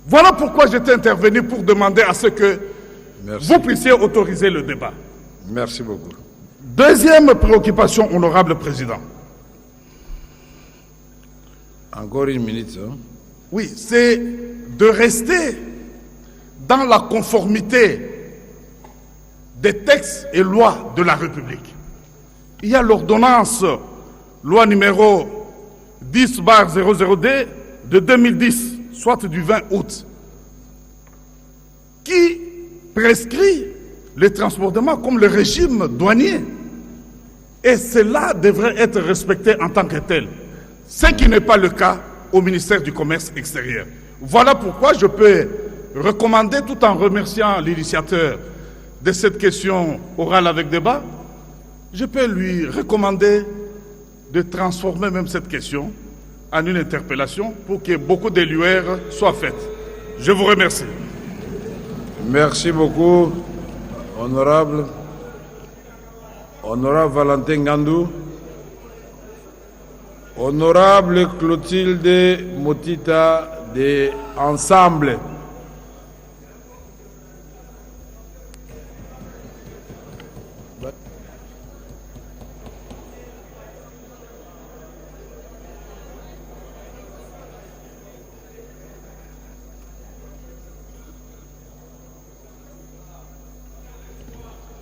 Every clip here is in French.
Voilà pourquoi j'étais intervenu pour demander à ce que vous puissiez autoriser le débat. Merci beaucoup. Deuxième préoccupation, honorable président. Encore une minute. Hein? Oui, c'est de rester dans la conformité des textes et lois de la République. Il y a l'ordonnance, loi numéro 10/00D de 2010, soit du 20 août, qui prescrit les transportements comme le régime douanier. Et cela devrait être respecté en tant que tel, ce qui n'est pas le cas au ministère du Commerce extérieur. Voilà pourquoi je peux recommander, tout en remerciant l'initiateur de cette question orale avec débat, je peux lui recommander de transformer même cette question en une interpellation pour que beaucoup de lueurs soient faites. Je vous remercie. Merci beaucoup, honorable. Honorable Valentin Ngandou. Honorable Clotilde Motita de Ensemble.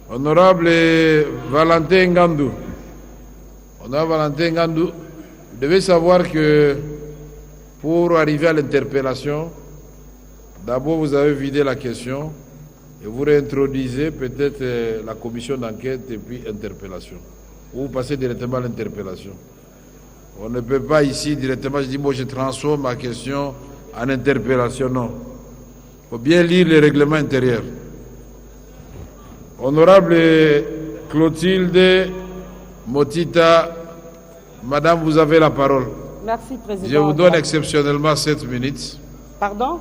Honorable Valentin Ngandou. Honorable Valentin Ngandou, vous devez savoir que pour arriver à l'interpellation, d'abord vous avez vidé la question et vous réintroduisez peut-être la commission d'enquête et puis interpellation. Ou vous passez directement à l'interpellation. On ne peut pas ici directement, je dis, moi je transforme ma question en interpellation, non. Il faut bien lire le règlement intérieur. Honorable Clotilde Motita, Madame, vous avez la parole. Merci, Président. Je vous donne exceptionnellement 7 minutes. Pardon?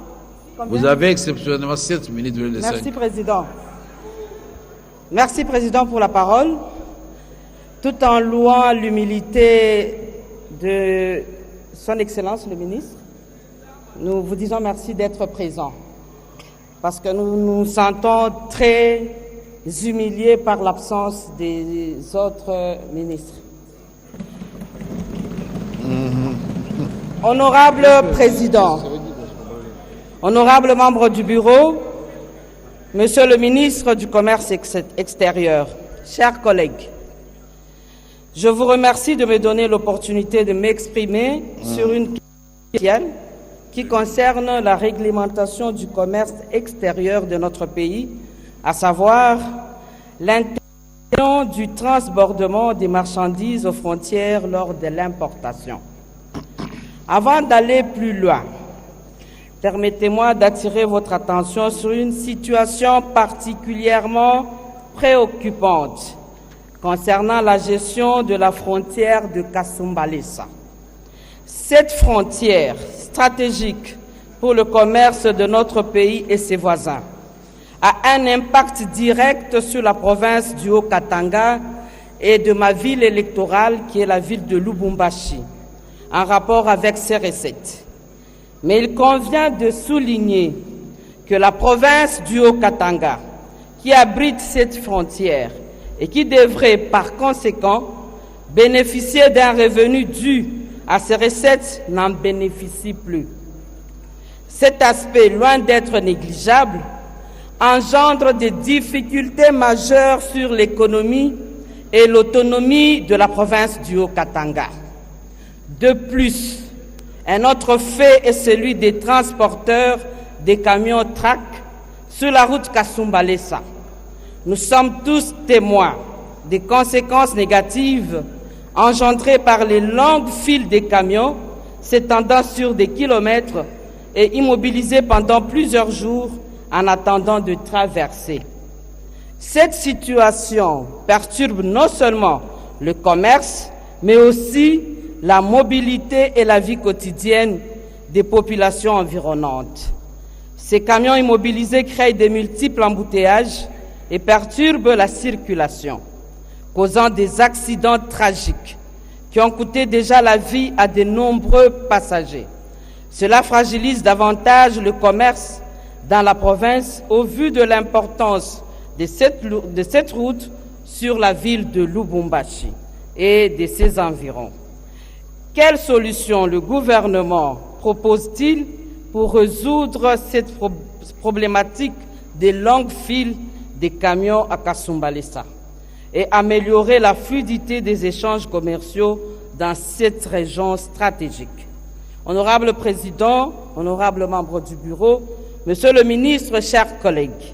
Combien? Vous avez exceptionnellement 7 minutes. Merci, Président. Merci, Président, pour la parole. Tout en louant l'humilité de Son Excellence le ministre, nous vous disons merci d'être présent. Parce que nous nous sentons très humiliés par l'absence des autres ministres. Honorable Président, honorable membre du Bureau, Monsieur le ministre du Commerce extérieur, chers collègues, je vous remercie de me donner l'opportunité de m'exprimer sur une question qui concerne la réglementation du commerce extérieur de notre pays, à savoir l'interdiction du transbordement des marchandises aux frontières lors de l'importation. Avant d'aller plus loin, permettez-moi d'attirer votre attention sur une situation particulièrement préoccupante concernant la gestion de la frontière de Kasumbalesa. Cette frontière stratégique pour le commerce de notre pays et ses voisins a un impact direct sur la province du Haut-Katanga et de ma ville électorale qui est la ville de Lubumbashi, en rapport avec ses recettes. Mais il convient de souligner que la province du Haut-Katanga, qui abrite cette frontière et qui devrait par conséquent bénéficier d'un revenu dû à ses recettes, n'en bénéficie plus. Cet aspect, loin d'être négligeable, engendre des difficultés majeures sur l'économie et l'autonomie de la province du Haut-Katanga. De plus, un autre fait est celui des transporteurs des camions track sur la route Kasumbalesa. Nous sommes tous témoins des conséquences négatives engendrées par les longues files des camions s'étendant sur des kilomètres et immobilisés pendant plusieurs jours en attendant de traverser. Cette situation perturbe non seulement le commerce, mais aussi la mobilité et la vie quotidienne des populations environnantes. Ces camions immobilisés créent de multiples embouteillages et perturbent la circulation, causant des accidents tragiques qui ont coûté déjà la vie à de nombreux passagers. Cela fragilise davantage le commerce dans la province au vu de l'importance de cette route sur la ville de Lubumbashi et de ses environs. Quelle solution le gouvernement propose-t-il pour résoudre cette problématique des longues files des camions à Kasumbalesa et améliorer la fluidité des échanges commerciaux dans cette région stratégique? Honorable Président, honorables membres du Bureau, Monsieur le Ministre, chers collègues,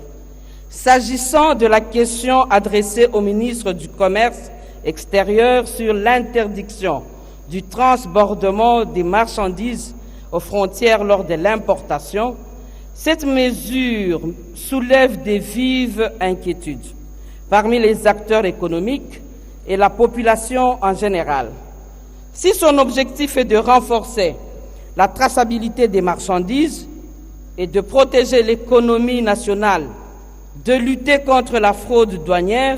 s'agissant de la question adressée au ministre du Commerce extérieur sur l'interdiction du transbordement des marchandises aux frontières lors de l'importation, cette mesure soulève des vives inquiétudes parmi les acteurs économiques et la population en général. Si son objectif est de renforcer la traçabilité des marchandises et de protéger l'économie nationale, de lutter contre la fraude douanière,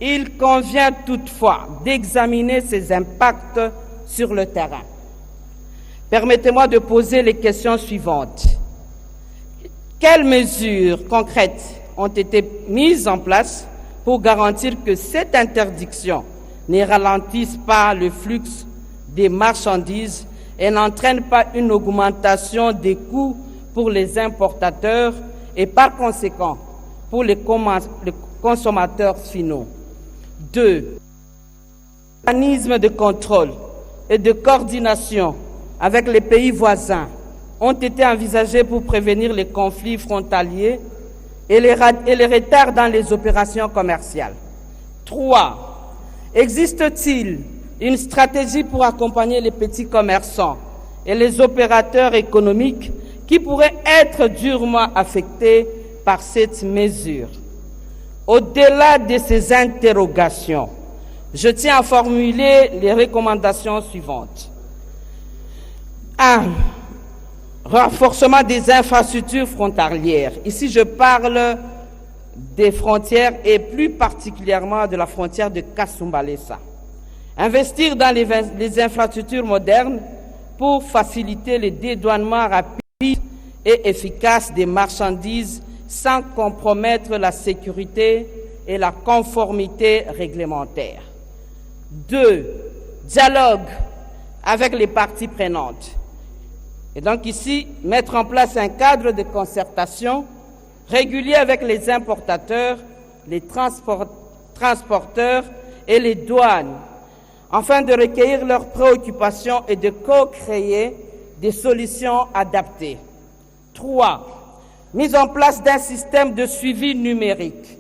il convient toutefois d'examiner ses impacts sur le terrain. Permettez-moi de poser les questions suivantes. Quelles mesures concrètes ont été mises en place pour garantir que cette interdiction ne ralentisse pas le flux des marchandises et n'entraîne pas une augmentation des coûts pour les importateurs et par conséquent pour les consommateurs finaux? 2. Les mécanismes de contrôle et de coordination avec les pays voisins ont été envisagés pour prévenir les conflits frontaliers et les retards dans les opérations commerciales. 3. Existe-t-il une stratégie pour accompagner les petits commerçants et les opérateurs économiques qui pourraient être durement affectés par cette mesure? Au-delà de ces interrogations, je tiens à formuler les recommandations suivantes. 1. Renforcement des infrastructures frontalières. Ici, je parle des frontières et plus particulièrement de la frontière de Kasumbalesa. Investir dans les infrastructures modernes pour faciliter le dédouanement rapide et efficace des marchandises sans compromettre la sécurité et la conformité réglementaire. 2. Dialogue avec les parties prenantes. Et donc ici, mettre en place un cadre de concertation régulier avec les importateurs, les transporteurs et les douanes, afin de recueillir leurs préoccupations et de co-créer des solutions adaptées. 3. Mise en place d'un système de suivi numérique,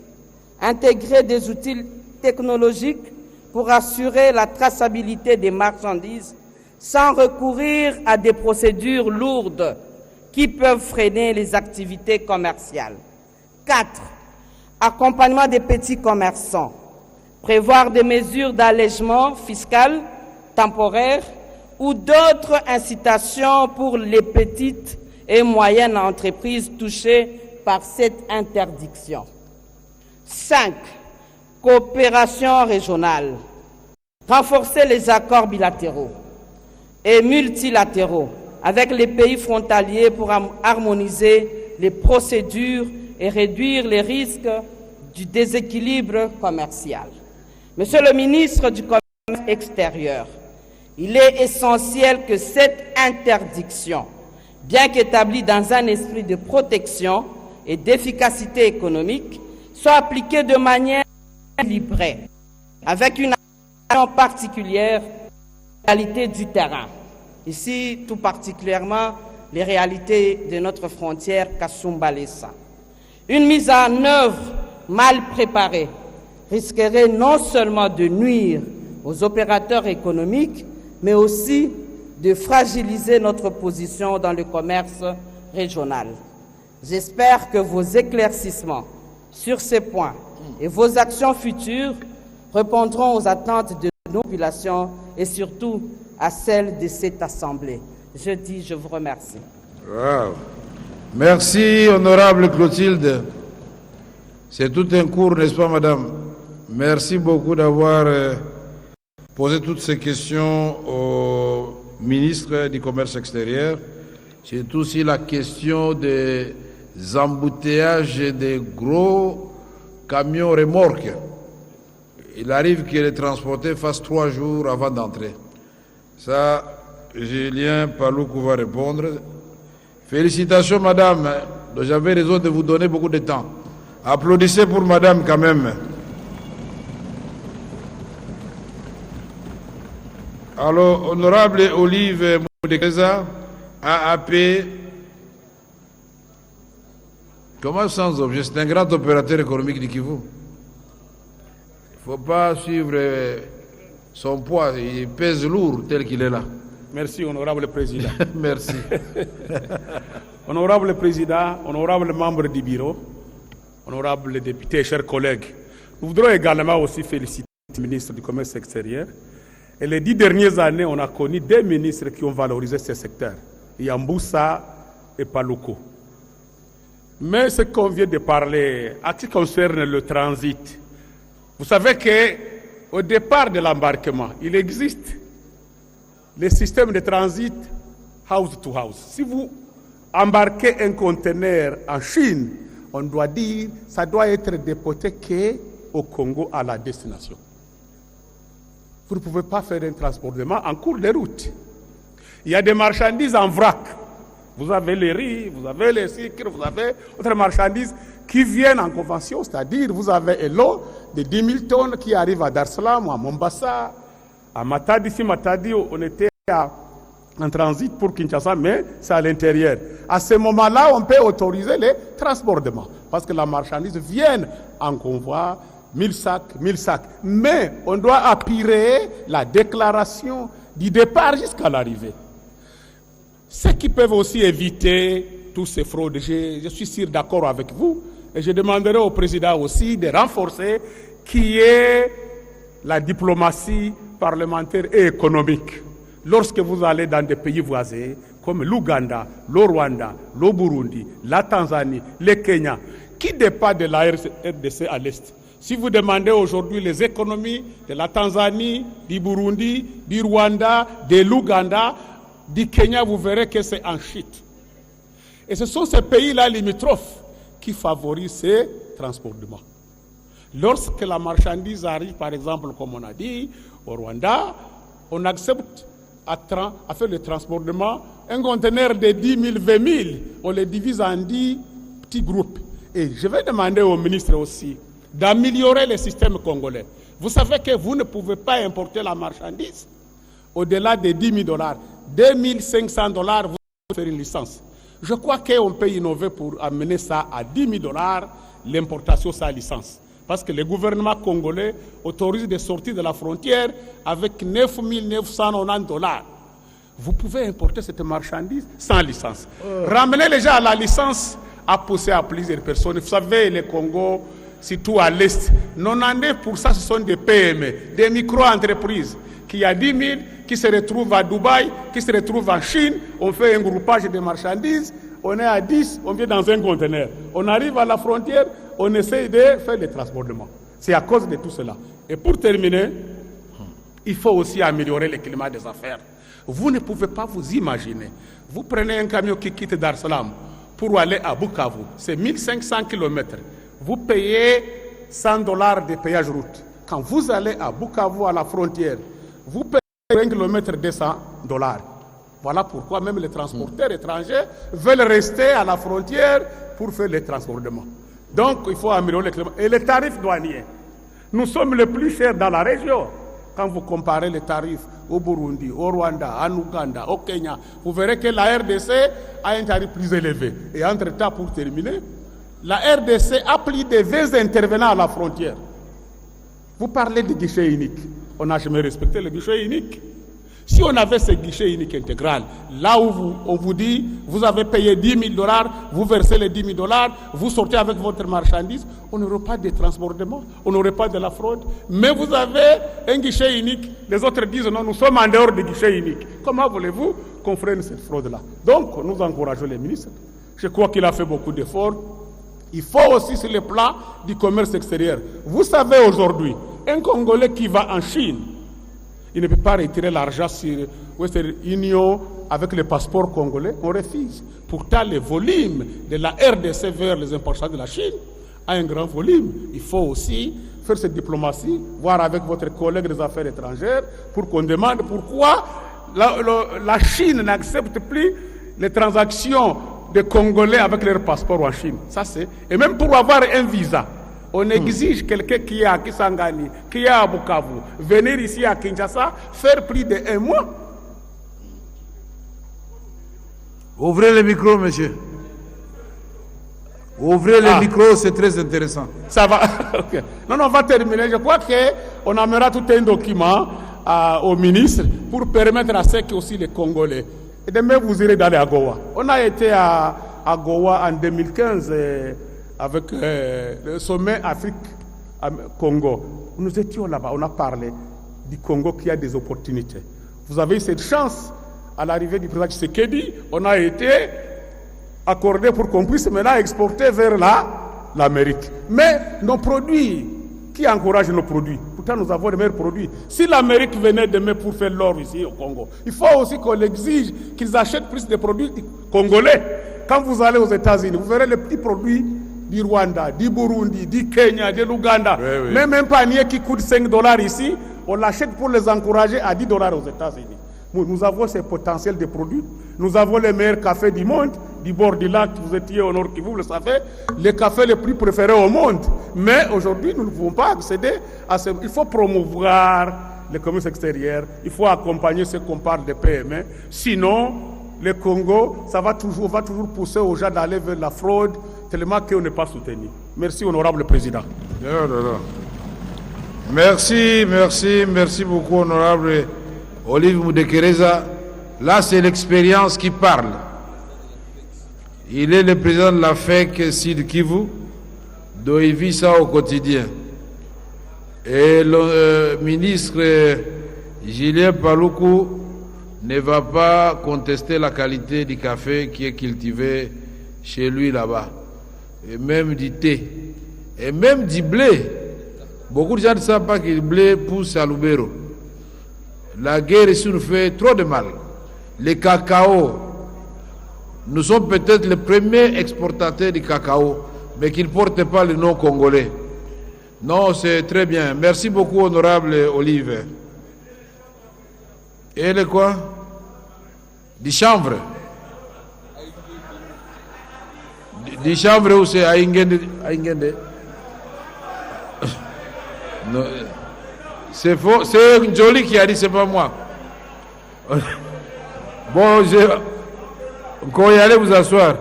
intégrer des outils technologiques pour assurer la traçabilité des marchandises sans recourir à des procédures lourdes qui peuvent freiner les activités commerciales. 4. Accompagnement des petits commerçants. Prévoir des mesures d'allègement fiscal temporaire ou d'autres incitations pour les petites et moyennes entreprises touchées par cette interdiction. 5. Coopération régionale. Renforcer les accords bilatéraux et multilatéraux avec les pays frontaliers pour harmoniser les procédures et réduire les risques du déséquilibre commercial. Monsieur le ministre du Commerce extérieur, il est essentiel que cette interdiction, bien qu'établie dans un esprit de protection et d'efficacité économique, soit appliquée de manière équilibrée, avec une attention particulière aux réalités du terrain. Ici, tout particulièrement, les réalités de notre frontière Kasumbalesa. Une mise en œuvre mal préparée risquerait non seulement de nuire aux opérateurs économiques, mais aussi de fragiliser notre position dans le commerce régional. J'espère que vos éclaircissements sur ces points et vos actions futures répondront aux attentes de nos populations et surtout à celles de cette Assemblée. Je vous remercie. Wow. Merci, honorable Clotilde. C'est tout un cours, n'est-ce pas, madame? Merci beaucoup d'avoir posé toutes ces questions au ministre du Commerce extérieur surtout si la question des embouteillages et des gros camions remorques. Il arrive que les transporteurs fassent 3 jours avant d'entrer. Ça, Julien Paloukou va répondre. Félicitations, madame. J'avais raison de vous donner beaucoup de temps. Applaudissez pour madame quand même. Alors, honorable Olive Moudekeza, AAP, comment sans objet? C'est un grand opérateur économique du Kivu. Il ne faut pas suivre son poids, il pèse lourd tel qu'il est là. Merci, honorable président. Merci. Honorable président, honorable membre du bureau, honorable député, chers collègues, nous voudrons également aussi féliciter le ministre du Commerce extérieur. Et les 10 dernières années, on a connu 2 ministres qui ont valorisé ces secteurs, Yamboussa et Paloukou. Mais ce qu'on vient de parler, en ce qui concerne le transit, vous savez qu'au départ de l'embarquement, il existe les systèmes de transit house to house. Si vous embarquez un conteneur en Chine, on doit dire que ça doit être déporté qu'au Congo à la destination. Vous ne pouvez pas faire un transportement en cours de route. Il y a des marchandises en vrac. Vous avez les riz, vous avez les sucres, vous avez d'autres marchandises qui viennent en convention, c'est-à-dire vous avez un lot de 10 000 tonnes qui arrivent à Dar es Salaam, à Mombasa, à Matadi. Si Matadi, on était en transit pour Kinshasa, mais c'est à l'intérieur. À ce moment-là, on peut autoriser les transportements parce que la marchandise vient en convoi, 1000 sacs, 1000 sacs. Mais on doit appuyer la déclaration du départ jusqu'à l'arrivée. Ceux qui peuvent aussi éviter tous ces fraudes, je suis sûr d'accord avec vous, et je demanderai au président aussi de renforcer qui est la diplomatie parlementaire et économique. Lorsque vous allez dans des pays voisins, comme l'Ouganda, le Rwanda, le Burundi, la Tanzanie, le Kenya, qui dépendent de la RDC à l'Est. Si vous demandez aujourd'hui les économies de la Tanzanie, du Burundi, du Rwanda, de l'Ouganda, du Kenya, vous verrez que c'est en chute. Et ce sont ces pays-là limitrophes qui favorisent ces transportements. Lorsque la marchandise arrive, par exemple, comme on a dit, au Rwanda, on accepte à faire le transportement, un conteneur de 10 000, 20 000, on les divise en 10 petits groupes. Et je vais demander au ministre aussi d'améliorer le système congolais. Vous savez que vous ne pouvez pas importer la marchandise au-delà de 10 000 $. 2 500 $, vous pouvez faire une licence. Je crois qu'on peut innover pour amener ça à 10 000 $, l'importation sans licence. Parce que le gouvernement congolais autorise des sorties de la frontière avec 9 990 $. Vous pouvez importer cette marchandise sans licence. Ramener les gens à la licence a poussé à plusieurs personnes. Vous savez, le Congo, surtout à l'Est, 99% ce sont des PME, des micro-entreprises, qui a 10 000, qui se retrouvent à Dubaï, qui se retrouvent en Chine. On fait un groupage de marchandises, on est à 10, on vient dans un conteneur. On arrive à la frontière, on essaie de faire le transportement. C'est à cause de tout cela. Et pour terminer, il faut aussi améliorer le climat des affaires. Vous ne pouvez pas vous imaginer. Vous prenez un camion qui quitte Dar es Salaam pour aller à Bukavu. C'est 1500 km. Vous payez 100 $ de péage route. Quand vous allez à Bukavu, à la frontière, vous payez 1 km 200 $. Voilà pourquoi même les transporteurs étrangers veulent rester à la frontière pour faire les transportements. Donc il faut améliorer le climat. Et les tarifs douaniers, nous sommes les plus chers dans la région. Quand vous comparez les tarifs au Burundi, au Rwanda, en Ouganda, au Kenya, vous verrez que la RDC a un tarif plus élevé. Et entre-temps, pour terminer, la RDC a plus de 20 intervenants à la frontière. Vous parlez de guichet unique. On n'a jamais respecté le guichet unique. Si on avait ce guichet unique intégral, là où on vous dit, vous avez payé 10 000 $, vous versez les 10 000 $, vous sortez avec votre marchandise, on n'aurait pas de transportement, on n'aurait pas de la fraude. Mais vous avez un guichet unique, les autres disent non, nous sommes en dehors du guichet unique. Comment voulez-vous qu'on freine cette fraude-là? Donc, nous encourageons les ministres. Je crois qu'il a fait beaucoup d'efforts. Il faut aussi sur le plan du commerce extérieur. Vous savez aujourd'hui, un Congolais qui va en Chine, il ne peut pas retirer l'argent sur Western Union avec les passeports congolais, on refuse. Pourtant, le volume de la RDC vers les importations de la Chine a un grand volume. Il faut aussi faire cette diplomatie, voir avec votre collègue des affaires étrangères, pour qu'on demande pourquoi la Chine n'accepte plus les transactions des Congolais avec leur passeport en Chine. Ça, c'est... Et même pour avoir un visa, on exige quelqu'un qui est à Kisangani, qui est à Bukavu, venir ici à Kinshasa, faire plus de 1 mois. Ouvrez le micro, monsieur. Ouvrez le micro, c'est très intéressant. Ça va. Okay. Non, on va terminer. Je crois qu'on amènera tout un document au ministre pour permettre à ce que aussi les Congolais. Et demain, vous irez d'aller à Goa. On a été à Goa en 2015 avec le sommet Afrique-Congo. Nous étions là-bas, on a parlé du Congo qui a des opportunités. Vous avez eu cette chance à l'arrivée du président Tshisekedi. On a été accordé pour qu'on puisse maintenant exporter vers l'Amérique. Mais nos produits, qui encouragent nos produits? Pourtant, nous avons les meilleurs produits. Si l'Amérique venait demain pour faire l'or ici au Congo, il faut aussi qu'on exige qu'ils achètent plus de produits congolais. Quand vous allez aux États-Unis, vous verrez les petits produits du Rwanda, du Burundi, du Kenya, de l'Ouganda. Oui, oui. Même un panier qui coûte $5 ici, on l'achète pour les encourager à $10 aux États-Unis. Nous avons ce potentiel de produits. Nous avons les meilleurs cafés du monde, du bord du lac. Vous étiez au Nord Kivu, vous le savez, les cafés les plus préférés au monde. Mais aujourd'hui, nous ne pouvons pas accéder à ce... Il faut promouvoir le commerce extérieur. Il faut accompagner ce qu'on parle de PME. Sinon, le Congo, on va toujours pousser aux gens d'aller vers la fraude, tellement qu'on n'est pas soutenu. Merci, honorable président. Merci beaucoup, honorable Olive Moudekereza. Là, c'est l'expérience qui parle. Il est le président de la FEC Sud Kivu, dont il vit ça au quotidien. Et le ministre Julien Paluku ne va pas contester la qualité du café qui est cultivé chez lui là-bas. Et même du thé. Et même du blé. Beaucoup de gens ne savent pas que le blé pousse à Lubero. La guerre ici nous fait trop de mal. Les cacao, nous sommes peut-être les premiers exportateurs du cacao, mais qui ne portent pas le nom congolais. Non, c'est très bien. Merci beaucoup, honorable Olive. Et le quoi? Du chanvre. Du chanvre où c'est à Ingende? C'est faux, c'est Njoli qui a dit, c'est pas moi. Bon, quand y allez vous asseoir.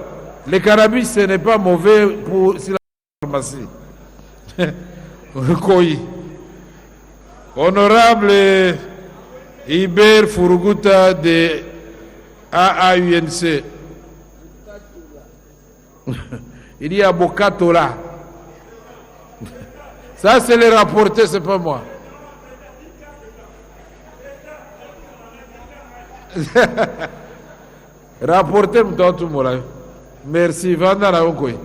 Les cannabis, ce n'est pas mauvais pour si la pharmacie. Honorable Iber Furuguta de AAUNC. Il y a Bokatola. Ça, c'est les rapportés, c'est pas moi. Rapportez-moi tout, merci. Vandana Okoy.